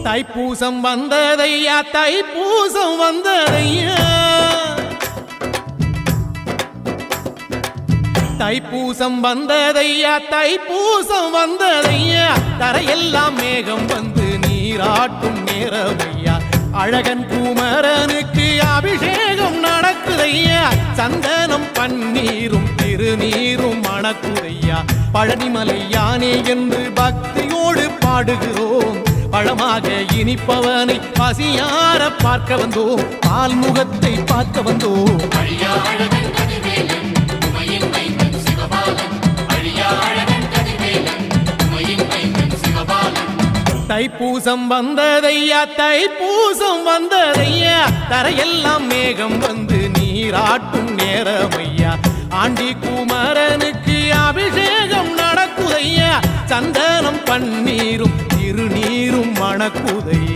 தைப்பூசம் வந்ததையா தைப்பூசம் வந்ததையா தைப்பூசம் வந்ததையா தைப்பூசம் வந்ததையா தரையெல்லாம் மேகம் வந்து நீராட்டும் நேரமையா அழகன் குமரனுக்கு அபிஷேகம் நடக்குதையா சந்தனம் பன்னீரும் திருநீரும் மணக்குதையா பழனிமலை யானே என்று பக்தியோடு பாடுகிறோம் பழமாக இனிப்பவனை பசியார பார்க்க வந்தோம் பால்முகத்தை பார்க்க வந்தோம் தைப்பூசம் வந்ததையா தைப்பூசம் வந்ததையா தரையெல்லாம் மேகம் வந்து நீராட்டும் நேரமையா ஆண்டி குமரனுக்கு அபிஷேகம் நடக்குதையா சந்தனம் பன்னீரும் திருநீரும் மணக்குதையா